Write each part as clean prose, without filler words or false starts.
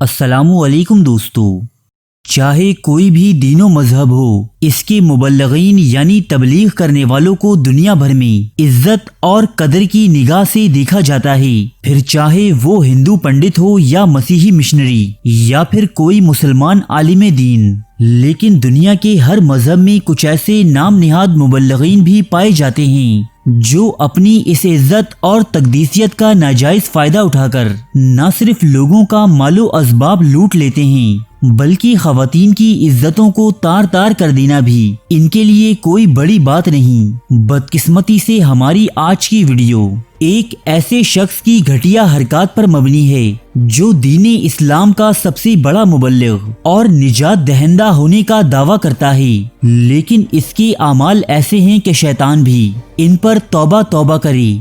السلام علیکم دوستو۔ چاہے کوئی بھی دین و مذہب ہو، اس کے مبلغین یعنی تبلیغ کرنے والوں کو دنیا بھر میں عزت اور قدر کی نگاہ سے دیکھا جاتا ہے، پھر چاہے وہ ہندو پنڈت ہو یا مسیحی مشنری یا پھر کوئی مسلمان عالم دین۔ لیکن دنیا کے ہر مذہب میں کچھ ایسے نام نہاد مبلغین بھی پائے جاتے ہیں جو اپنی اس عزت اور تقدیسیت کا ناجائز فائدہ اٹھا کر نہ صرف لوگوں کا مال و اسباب لوٹ لیتے ہیں بلکہ خواتین کی عزتوں کو تار تار کر دینا بھی ان کے لیے کوئی بڑی بات نہیں۔ بدقسمتی سے ہماری آج کی ویڈیو ایک ایسے شخص کی گھٹیا حرکات پر مبنی ہے جو دین اسلام کا سب سے بڑا مبلغ اور نجات دہندہ ہونے کا دعویٰ کرتا ہے، لیکن اس کے اعمال ایسے ہیں کہ شیطان بھی ان پر توبہ توبہ کرے۔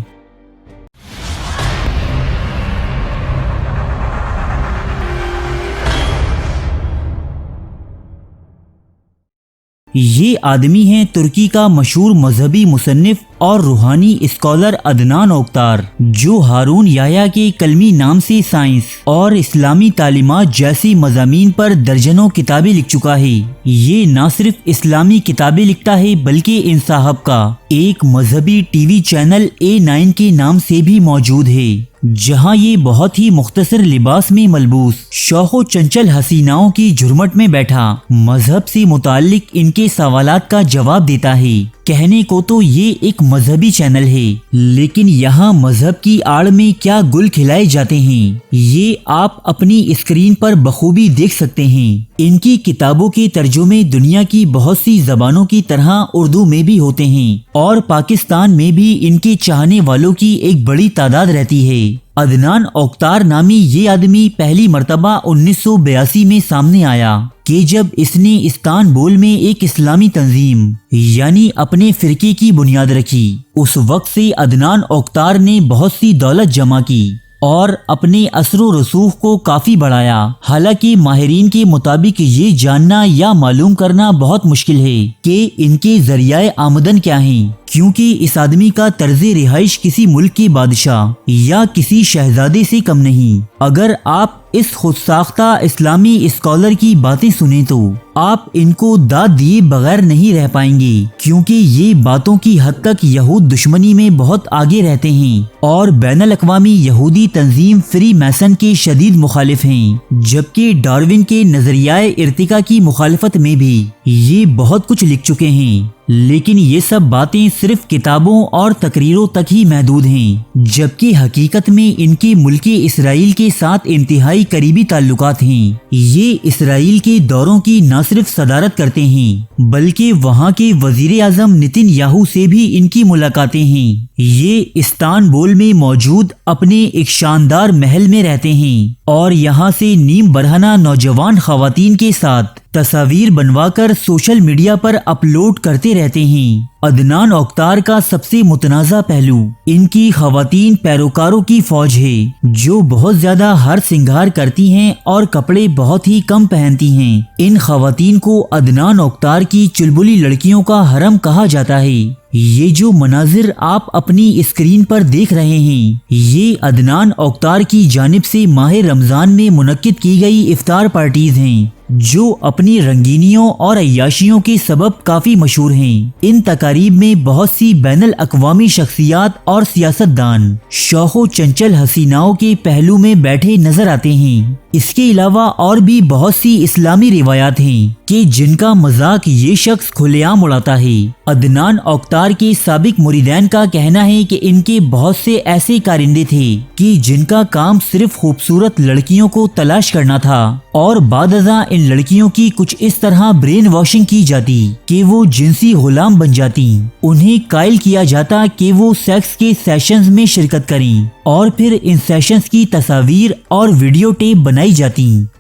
یہ آدمی ہیں ترکی کا مشہور مذہبی مصنف اور روحانی اسکالر عدنان اوکتار، جو ہارون یحییٰ کے کلمی نام سے سائنس اور اسلامی تعلیمات جیسی مضامین پر درجنوں کتابیں لکھ چکا ہے۔ یہ نہ صرف اسلامی کتابیں لکھتا ہے بلکہ ان صاحب کا ایک مذہبی ٹی وی چینل A9 کے نام سے بھی موجود ہے، جہاں یہ بہت ہی مختصر لباس میں ملبوس شوخ و چنچل حسیناؤں کی جھرمٹ میں بیٹھا مذہب سے متعلق ان کے سوالات کا جواب دیتا ہے۔ کہنے کو تو یہ ایک مذہبی چینل ہے، لیکن یہاں مذہب کی آڑ میں کیا گل کھلائے جاتے ہیں یہ آپ اپنی اسکرین پر بخوبی دیکھ سکتے ہیں۔ ان کی کتابوں کے ترجمے دنیا کی بہت سی زبانوں کی طرح اردو میں بھی ہوتے ہیں اور پاکستان میں بھی ان کے چاہنے والوں کی ایک بڑی تعداد رہتی ہے۔ عدنان اوکتار نامی یہ آدمی پہلی مرتبہ 1982 میں سامنے آیا کہ جب اس نے استانبول میں ایک اسلامی تنظیم یعنی اپنے فرقے کی بنیاد رکھی۔ اس وقت سے عدنان اوکتار نے بہت سی دولت جمع کی اور اپنے اثر و رسوخ کو کافی بڑھایا۔ حالانکہ ماہرین کے مطابق یہ جاننا یا معلوم کرنا بہت مشکل ہے کہ ان کے ذریعہ آمدن کیا ہیں، کیونکہ اس آدمی کا طرز رہائش کسی ملک کے بادشاہ یا کسی شہزادے سے کم نہیں۔ اگر آپ اس خود ساختہ اسلامی اسکالر کی باتیں سنیں تو آپ ان کو داد دیے بغیر نہیں رہ پائیں گے، کیونکہ یہ باتوں کی حد تک یہود دشمنی میں بہت آگے رہتے ہیں اور بین الاقوامی یہودی تنظیم فری میسن کے شدید مخالف ہیں، جبکہ ڈارون کے نظریہ ارتقاء کی مخالفت میں بھی یہ بہت کچھ لکھ چکے ہیں۔ لیکن یہ سب باتیں صرف کتابوں اور تقریروں تک ہی محدود ہیں، جبکہ حقیقت میں ان کے ملک اسرائیل کے ساتھ انتہائی قریبی تعلقات ہیں۔ یہ اسرائیل کے دوروں کی نہ صرف صدارت کرتے ہیں بلکہ وہاں کے وزیر اعظم نتن یاہو سے بھی ان کی ملاقاتیں ہیں۔ یہ استانبول میں موجود اپنے ایک شاندار محل میں رہتے ہیں اور یہاں سے نیم برہنہ نوجوان خواتین کے ساتھ تصاویر بنوا کر سوشل میڈیا پر اپلوڈ کرتے رہتے ہیں۔ عدنان اوکتار کا سب سے متنازع پہلو ان کی خواتین پیروکاروں کی فوج ہے، جو بہت زیادہ ہر سنگھار کرتی ہیں اور کپڑے بہت ہی کم پہنتی ہیں۔ ان خواتین کو عدنان اوکتار کی چلبلی لڑکیوں کا حرم کہا جاتا ہے۔ یہ جو مناظر آپ اپنی اسکرین پر دیکھ رہے ہیں یہ عدنان اوکتار کی جانب سے ماہ رمضان میں منعقد کی گئی افطار پارٹیز ہیں، جو اپنی رنگینیوں اور عیاشیوں کے سبب کافی مشہور ہیں۔ ان تقاریب میں بہت سی بین الاقوامی شخصیات اور سیاستدان شوخ و چنچل حسیناؤں کے پہلو میں بیٹھے نظر آتے ہیں۔ اس کے علاوہ اور بھی بہت سی اسلامی روایات ہیں کہ جن کا مذاق یہ شخص کھلے عام اڑاتا ہے۔ عدنان اوکتار کے سابق مریدین کا کہنا ہے کہ ان کے بہت سے ایسے کارندے تھے کہ جن کا کام صرف خوبصورت لڑکیوں کو تلاش کرنا تھا، اور بعد ازاں ان لڑکیوں کی کچھ اس طرح برین واشنگ کی جاتی کہ وہ جنسی غلام بن جاتی۔ انہیں قائل کیا جاتا کہ وہ سیکس کے سیشنز میں شرکت کریں اور پھر ان سیشنز کی تصاویر اور ویڈیو ٹیپ بنائی جاتی